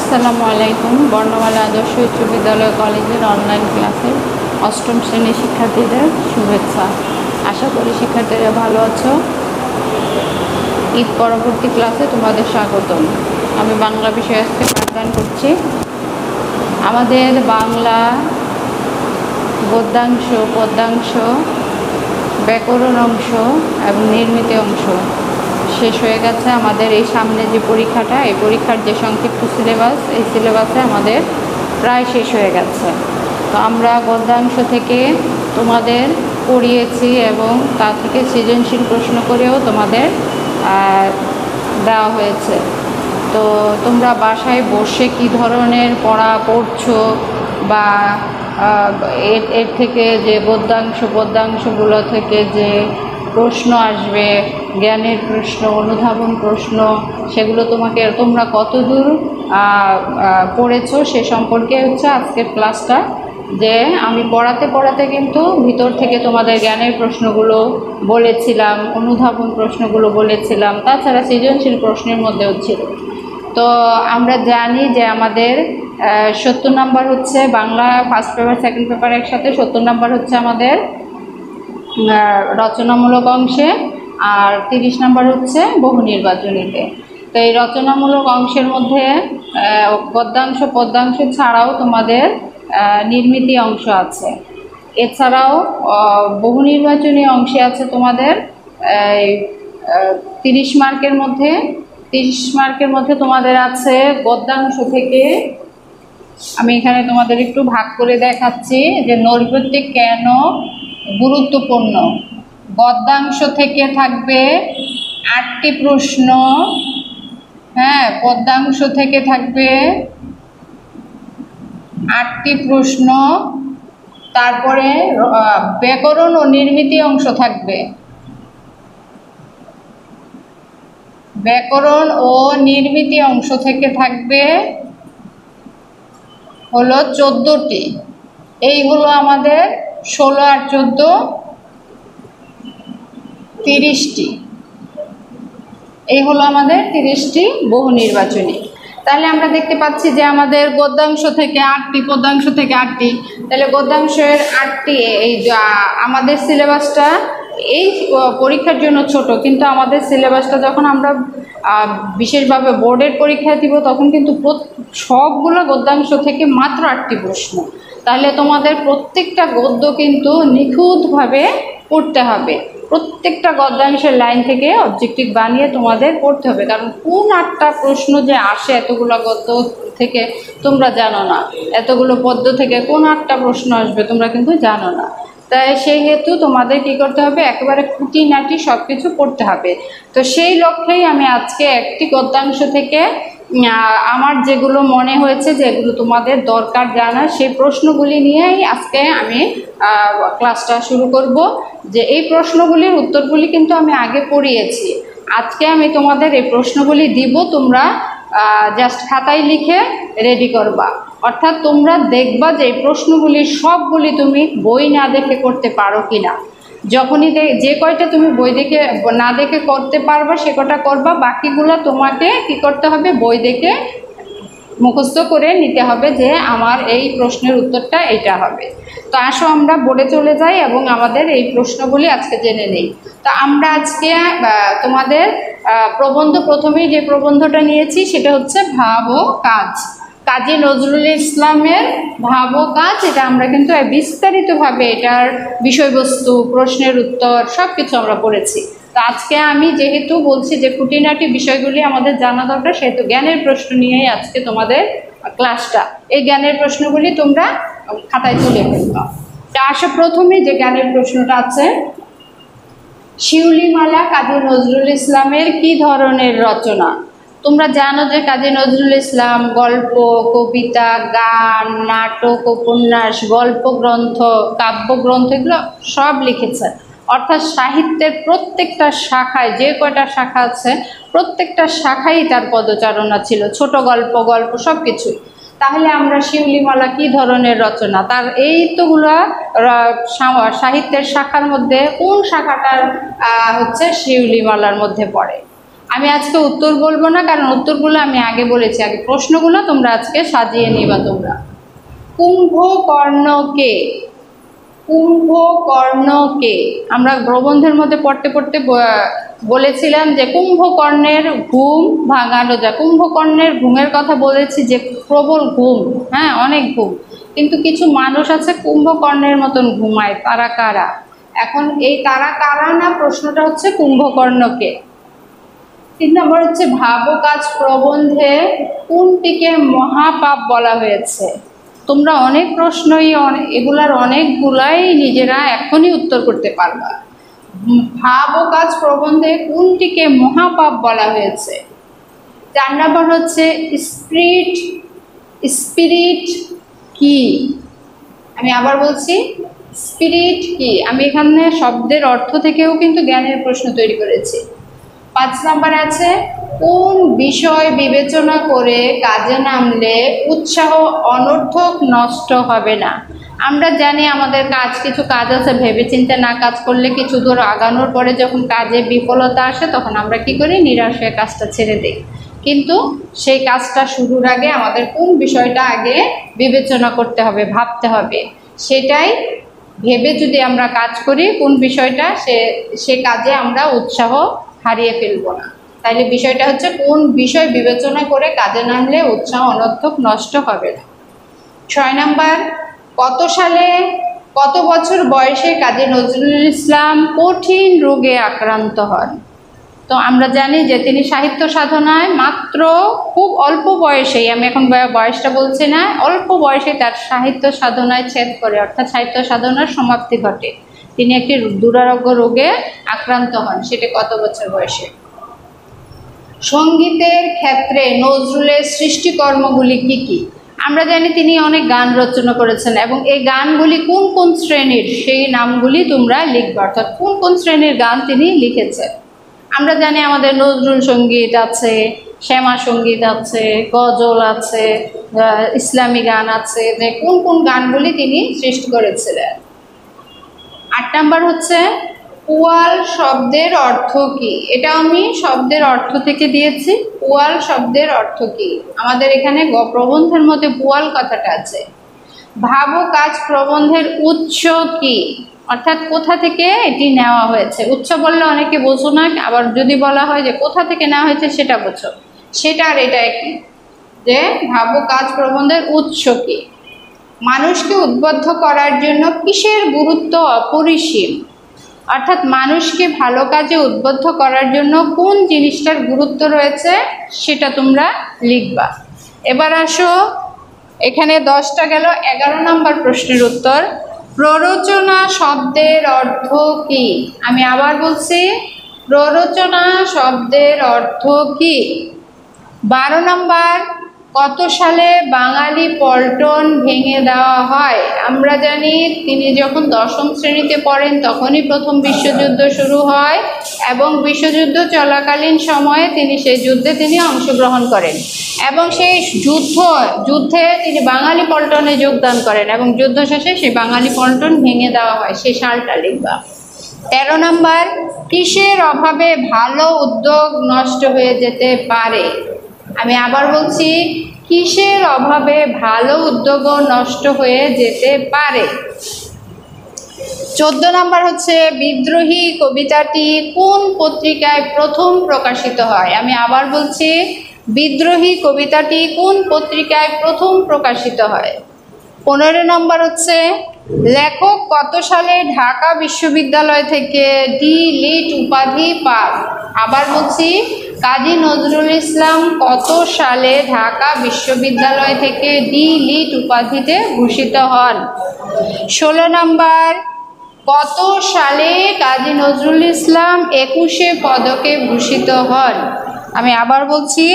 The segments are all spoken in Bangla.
আসসালামু আলাইকুম। বর্ণমালা আদর্শ উচ্চ বিদ্যালয় কলেজের অনলাইন ক্লাসের অষ্টম শ্রেণীর শিক্ষার্থীদের শুভেচ্ছা। আশা করি শিক্ষার্থীরা ভালো আছো। ঈদ পরবর্তী ক্লাসে তোমাদের স্বাগতম। আমি বাংলা বিষয়ে আজকে পাঠদান করছি। আমাদের বাংলা গদ্যাংশ, পদ্যাংশ, ব্যাকরণ অংশ এবং নির্মিত অংশ শেষ হয়ে গেছে। আমাদের এই সামনে যে পরীক্ষাটা, এই পরীক্ষার যে সংক্ষিপ্ত সিলেবাস, এই সিলেবাসে আমাদের প্রায় শেষ হয়ে গেছে। তো আমরা গদ্যাংশ থেকে তোমাদের পড়িয়েছি এবং তা থেকে সৃজনশীল প্রশ্ন করেও তোমাদের দেওয়া হয়েছে। তো তোমরা বাসায় বসে কী ধরনের পড়া পড়ছো বা এর থেকে যে পদ্যাংশগুলো থেকে যে প্রশ্ন আসবে, জ্ঞানের প্রশ্ন, অনুধাবন প্রশ্ন, সেগুলো তোমরা কতদূর পড়েছো সে সম্পর্কে হচ্ছে আজকের ক্লাসটা। যে আমি পড়াতে কিন্তু ভিতর থেকে তোমাদের জ্ঞানের প্রশ্নগুলো বলেছিলাম, অনুধাবন প্রশ্নগুলো বলেছিলাম, তাছাড়া সৃজনশীল প্রশ্নের মধ্যেও ছিল। তো আমরা জানি যে আমাদের 70 নাম্বার হচ্ছে Bangla first paper second paper একসাথে, 70 নাম্বার হচ্ছে আমাদের রচনামূলক অংশে, আর 30 নাম্বার হচ্ছে বহু নির্বাচনীতে। তো এই রচনামূলক অংশের মধ্যে গদ্যাংশ পদ্যাংশ ছাড়াও তোমাদের নির্মিতি অংশ আছে। এছাড়াও বহু নির্বাচনী অংশে আছে তোমাদের 30 মার্কের মধ্যে তোমাদের আছে গদ্যাংশ থেকে। আমি এখানে তোমাদের একটু ভাগ করে দেখাচ্ছি যে নৈর্ব্যক্তিক কেন গুরুত্বপূর্ণ। গদ্যাংশ থেকে থাকবে 8টি প্রশ্ন, পদ্যাংশ থেকে থাকবে 8টি প্রশ্ন, তারপরে ব্যাকরণ ও নির্মিতি অংশ থাকবে। ব্যাকরণ ও নির্মিতি অংশ থেকে থাকবে হলো 14টি। এই হলো আমাদের 16 আর 14 30টি। এই হলো আমাদের 30টি বহু নির্বাচনী। তাহলে আমরা দেখতে পাচ্ছি যে আমাদের গদ্যাংশ থেকে 8টি, পদ্যাংশ থেকে 8টি। তাহলে গদ্যাংশের 8টি, এই আমাদের সিলেবাসটা এই পরীক্ষার জন্য ছোট, কিন্তু আমাদের সিলেবাসটা যখন আমরা বিশেষভাবে বোর্ডের পরীক্ষা দিব তখন কিন্তু সবগুলো গদ্যাংশ থেকে মাত্র 8টি প্রশ্ন। তাহলে তোমাদের প্রত্যেকটা গদ্য কিন্তু নিখুঁতভাবে পড়তে হবে। প্রত্যেকটা গদ্যাংশের লাইন থেকে অবজেক্টিভ বানিয়ে তোমাদের পড়তে হবে, কারণ কোন 8টা প্রশ্ন যে আসে এতগুলো গদ্য থেকে তোমরা জানো না, এতগুলো পদ্য থেকে কোন 8টা প্রশ্ন আসবে তোমরা কিন্তু জানো না। তাই সেই হেতু তোমাদের কী করতে হবে, একেবারে খুঁটিনাটি সব কিছু পড়তে হবে। তো সেই লক্ষ্যেই আমি আজকে একটি গদ্যাংশ থেকে আমার যেগুলো মনে হয়েছে যেগুলো তোমাদের দরকার জানা, সেই প্রশ্নগুলি নিয়েই আজকে আমি ক্লাসটা শুরু করব। যে এই প্রশ্নগুলির উত্তরগুলি কিন্তু আমি আগে পড়িয়েছি, আজকে আমি তোমাদের এই প্রশ্নগুলি দিব, তোমরা জাস্ট খাতায় লিখে রেডি করবা। অর্থাৎ তোমরা দেখবা যে এই প্রশ্নগুলি সবগুলি তুমি বই না দেখে করতে পারো কি না। যখনই যে কয়টা তুমি বই দেখে না দেখে করতে পারবা সে কটা করবা, বাকিগুলো তোমাকে কি করতে হবে, বই দেখে মুখস্থ করে নিতে হবে যে আমার এই প্রশ্নের উত্তরটা এইটা হবে। তো আসো আমরা বোর্ডে চলে যাই এবং আমাদের এই প্রশ্নগুলি আজকে জেনে নেই। তো আমরা আজকে তোমাদের প্রবন্ধ, প্রথমেই যে প্রবন্ধটা নিয়েছি সেটা হচ্ছে ভাব ও কাজ, কাজী নজরুল ইসলামের ভাব ও কাজ। এটা আমরা কিন্তু বিস্তারিতভাবে এটার বিষয়বস্তু, প্রশ্নের উত্তর সব কিছু আমরা পড়েছি। তো আজকে আমি যেহেতু বলছি যে খুঁটিনাটি বিষয়গুলি আমাদের জানা দরকার, সেহেতু জ্ঞানের প্রশ্ন নিয়েই আজকে তোমাদের ক্লাসটা। এই জ্ঞানের প্রশ্নগুলি তোমরা খাতায় তুলে ফেলবা। তা আসো প্রথমে যে জ্ঞানের প্রশ্নটা আছে, শিউলিমালা কাজী নজরুল ইসলামের কি ধরনের রচনা? তোমরা জানো যে কাজী নজরুল ইসলাম গল্প, কবিতা, গান, নাটক, উপন্যাস, গল্পগ্রন্থ, কাব্যগ্রন্থ এগুলো সব লিখেছেন। অর্থাৎ সাহিত্যের প্রত্যেকটা শাখায়, যে কয়টা শাখা আছে প্রত্যেকটা শাখায় তার পদচারণা ছিল, ছোট গল্প সব কিছু। তাহলে আমরা শিউলিমালা কি ধরনের রচনা, তার এই তোগুলো সাহিত্যের শাখার মধ্যে কোন শাখাটার হচ্ছে শিউলিমালার মধ্যে পড়ে? আমি আজকে উত্তর বলবো না, কারণ উত্তরগুলো আমি আগে বলেছি। আগে প্রশ্নগুলো তোমরা আজকে সাজিয়ে নিবা তোমরা। কুম্ভকর্ণ কে? কুম্ভকর্ণ কে? আমরা প্রবন্ধের মধ্যে পড়তে পড়তে বলেছিলাম যে কুম্ভকর্ণের ঘুম ভাঙানো যায়। কুম্ভকর্ণের ঘুমের কথা বলেছি যে প্রবল ঘুম, হ্যাঁ অনেক ঘুম, কিন্তু কিছু মানুষ আছে কুম্ভকর্ণের মতন ঘুমায়। তারা কারা? এখন এই তারা কারা না, প্রশ্নটা হচ্ছে কুম্ভকর্ণকে। 3 নম্বর হচ্ছে ভাবো কাজ প্রবন্ধে কোনটিকে মহাপাপ বলা হয়েছে? তোমরা অনেক প্রশ্নই এগুলার অনেকগুলাই নিজেরা এখনই উত্তর করতে পারবা। ভাবো কাজ প্রবন্ধে কোনটিকে মহাপাপ বলা হয়েছে? 4 নম্বর হচ্ছে স্পিরিট। স্পিরিট কি? আমি আবার বলছি, স্পিরিট কি? আমি এখানে শব্দের অর্থ থেকেও কিন্তু জ্ঞানের প্রশ্ন তৈরি করেছি। 5 নম্বর আছে কোন বিষয় বিবেচনা করে কাজে নামলে উৎসাহ অনর্থক নষ্ট হবে না? আমরা জানি আমাদের কিছু কাজ আছে ভেবেচিন্তে না কাজ করলে কিছু দূর আগানোর পরে যখন কাজে বিফলতা আসে তখন আমরা কি করি? নিরাশ হয়ে কাজটা ছেড়ে দিই। কিন্তু সেই কাজটা শুরুর আগে আমাদের কোন বিষয়টা আগে বিবেচনা করতে হবে, ভাবতে হবে। সেটাই ভেবে যদি আমরা কাজ করি কোন বিষয়টা, সে কাজে আমরা উৎসাহ হারিয়ে ফেলবো না। তাইলে বিষয়টা হচ্ছে কোন বিষয় বিবেচনা করে কাজে নামলে উৎসাহ অনর্থক নষ্ট হবে না। 6 নম্বর কত সালে কত বছর বয়সে কাজী নজরুল ইসলাম কঠিন রোগে আক্রান্ত হন? তো আমরা জানি যে তিনি সাহিত্য সাধনায় মাত্র খুব অল্প বয়সেই, আমি এখন বয়সটা বলছি না, অল্প বয়সে তার সাহিত্য সাধনায় ছেদ করে, অর্থাৎ সাহিত্য সাধনার সমাপ্তি ঘটে। তিনি একটি দুরারোগ্য রোগে আক্রান্ত হন। সেটা কত বছর বয়সে? সঙ্গীতের ক্ষেত্রে নজরুলের সৃষ্টিকর্মগুলি কি কি? আমরা জানি তিনি অনেক গান রচনা করেছেন এবং এই গানগুলি কোন কোন শ্রেণীর সেই নামগুলি তোমরা লিখবে, অর্থাৎ কোন কোন শ্রেণীর গান তিনি লিখেছেন। আমরা জানি আমাদের নজরুল সঙ্গীত আছে, শ্যামা সঙ্গীত আছে, গজল আছে, ইসলামী গান আছে, যে কোন কোন গানগুলি তিনি সৃষ্টি করেছিলেন। 8 নম্বর হচ্ছে পুয়াল শব্দের অর্থ কি? এটা আমি শব্দের অর্থ থেকে দিয়েছি। পুয়াল শব্দের অর্থ কি? আমাদের এখানে প্রবন্ধের মধ্যে পুয়াল কথাটা আছে। ভাবো কাজ প্রবন্ধের উৎস কি? অর্থাৎ কোথা থেকে এটি নেওয়া হয়েছে। উৎস বললে অনেকে বোঝো না, আবার যদি বলা হয় যে কোথা থেকে নেওয়া হয়েছে সেটা বোঝো। সেটা আর এটা একই, যে ভাবো কাজ প্রবন্ধের উৎস কি? মানুষকে উদ্বুদ্ধ করার জন্য কিসের গুরুত্ব অপরিসীম? অর্থাৎ মানুষকে ভালো কাজে উদ্বুদ্ধ করার জন্য কোন জিনিসটার গুরুত্ব রয়েছে সেটা তোমরা লিখবা। এবার আসো, এখানে 10টা গেল। 11 নম্বর প্রশ্নের উত্তর। প্ররোচনা শব্দের অর্থ কি? আমি আবার বলছি, প্ররোচনা শব্দের অর্থ কি? 12 নম্বর কত সালে বাঙালি পল্টন ভেঙে দেওয়া হয়? আমরা জানি তিনি যখন 10ম শ্রেণীতে পড়েন তখনই প্রথম বিশ্বযুদ্ধ শুরু হয় এবং বিশ্বযুদ্ধ চলাকালীন সময়ে তিনি সেই যুদ্ধে অংশগ্রহণ করেন এবং সেই যুদ্ধে তিনি বাঙালি পল্টনে যোগদান করেন এবং যুদ্ধ শেষে সেই বাঙালি পল্টন ভেঙে দেওয়া হয়। সেই সালটা লিখবা। 13 নম্বর কিসের অভাবে ভালো উদ্যোগ নষ্ট হয়ে যেতে পারে? আমি আবার বলছি, কিসের অভাবে ভালো উদ্যোগও নষ্ট হয়ে যেতে পারে? 14 নম্বর হচ্ছে বিদ্রোহী কবিতাটি কোন পত্রিকায় প্রথম প্রকাশিত হয়? আমি আবার বলছি, বিদ্রোহী কবিতাটি কোন পত্রিকায় প্রথম প্রকাশিত হয়? 15 নম্বর হচ্ছে লেখক কত সালে ঢাকা বিশ্ববিদ্যালয় থেকে ডি.লিট উপাধি পান? আবার বলছি, কাজী নজরুল ইসলাম কত সালে ঢাকা বিশ্ববিদ্যালয় থেকে ডি.লিট উপাধিতে ভূষিত হন? 16 নম্বর কত সালে কাজী নজরুল ইসলাম 21শে পদকে ভূষিত হন? আমি আবার বলছি,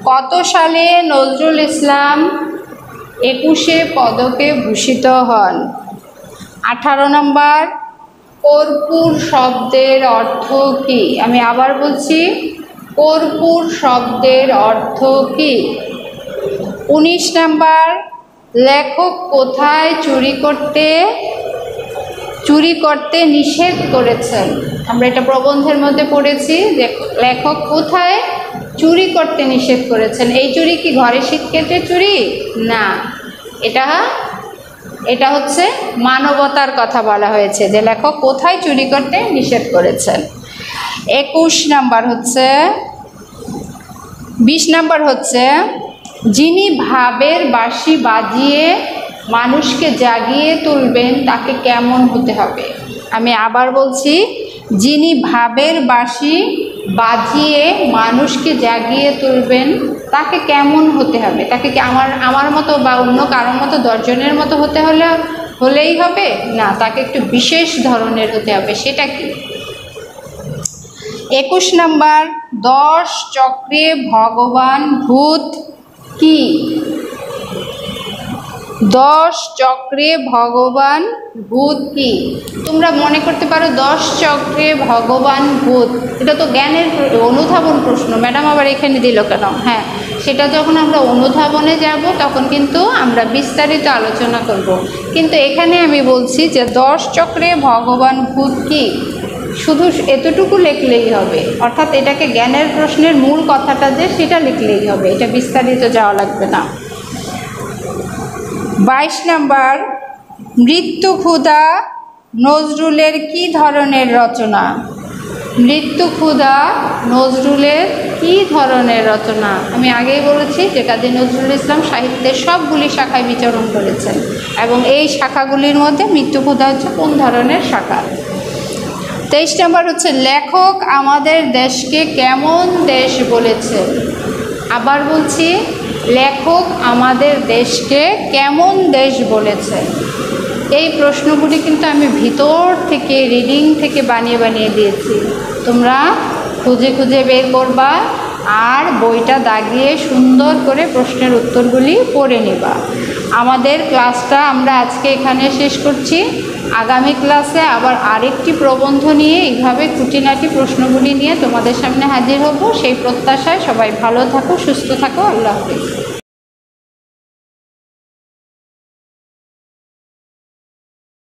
কত সালে নজরুল ইসলাম 21শে পদকে ভূষিত হন? 18 নম্বর কর্পূর শব্দের অর্থ কি? আমি আবার বলছি, কর্পূর শব্দের অর্থ কি? 19 নম্বর লেখক কোথায় চুরি করতে নিষেধ করেছেন? আমরা এটা প্রবন্ধের মধ্যে পড়েছি যে লেখক কোথায় চুরি করতে নিষেধ করেছেন। এই চুরি কি ঘরে শীত কেটে চুরি না, এটা হচ্ছে মানবতার কথা বলা হয়েছে যে লেখক কোথায় চুরি করতে নিষেধ করেছেন। 21 নাম্বার হচ্ছে 20 নাম্বার হচ্ছে যিনি ভাবের বাঁশি বাজিয়ে মানুষকে জাগিয়ে তুলবেন তাকে কেমন হতে হবে। আমি আবার বলছি, যিনি ভাবের বাঁশি বাজিয়ে মানুষকে জাগিয়ে তুলবেন তাকে কেমন হতে হবে। তাকে কি আমার মতো বা অন্য কারোর মতো 10 জনের মতো হলেই হবে না, তাকে একটু বিশেষ ধরনের হতে হবে। সেটা কি? 21 নাম্বার 10 চক্রে ভগবান ভূত কি? 10 চক্রে ভগবান ভূত কি? তোমরা মনে করতে পারো 10 চক্রে ভগবান ভূত, এটা তো জ্ঞানের অনুধাবন প্রশ্ন, ম্যাডাম আবার এখানে দিল কেন? হ্যাঁ, সেটা যখন আমরা অনুধাবনে যাব তখন কিন্তু আমরা বিস্তারিত আলোচনা করব। কিন্তু এখানে আমি বলছি যে 10 চক্রে ভগবান ভূত কি, শুধু এতটুকু লিখলেই হবে। অর্থাৎ এটাকে জ্ঞানের প্রশ্নের মূল কথাটা যে সেটা লিখলেই হবে, এটা বিস্তারিত যাওয়া লাগবে না। 22 নাম্বার মৃত্যু ক্ষুধা নজরুলের কি ধরনের রচনা? মৃত্যু ক্ষুধা নজরুলের কি ধরনের রচনা? আমি আগেই বলেছি যে কাজী নজরুল ইসলাম সাহিত্যের সবগুলি শাখায় বিচরণ করেছেন এবং এই শাখাগুলির মধ্যে মৃত্যু ক্ষুধা হচ্ছে কোন ধরনের শাখা। 23 নাম্বার হচ্ছে লেখক আমাদের দেশকে কেমন দেশ বলেছে। আবার বলছি, লেখক আমাদের দেশকে কেমন দেশ বলেছে। এই প্রশ্নগুলি কিন্তু আমি ভিতর থেকে রিডিং থেকে বানিয়ে দিয়েছি, তোমরা খুঁজে খুঁজে বের করবা আর বইটা দাগিয়ে সুন্দর করে প্রশ্নের উত্তরগুলি পড়ে নেবা। আমাদের ক্লাসটা আমরা আজকে এখানে শেষ করছি। আগামী ক্লাসে আবার আরেকটি প্রবন্ধ নিয়ে এইভাবে খুঁটিনাটি প্রশ্নগুলি নিয়ে তোমাদের সামনে হাজির হব। সেই প্রত্যাশায় সবাই ভালো থাকো, সুস্থ থাকো। আল্লাহ হাফেজ।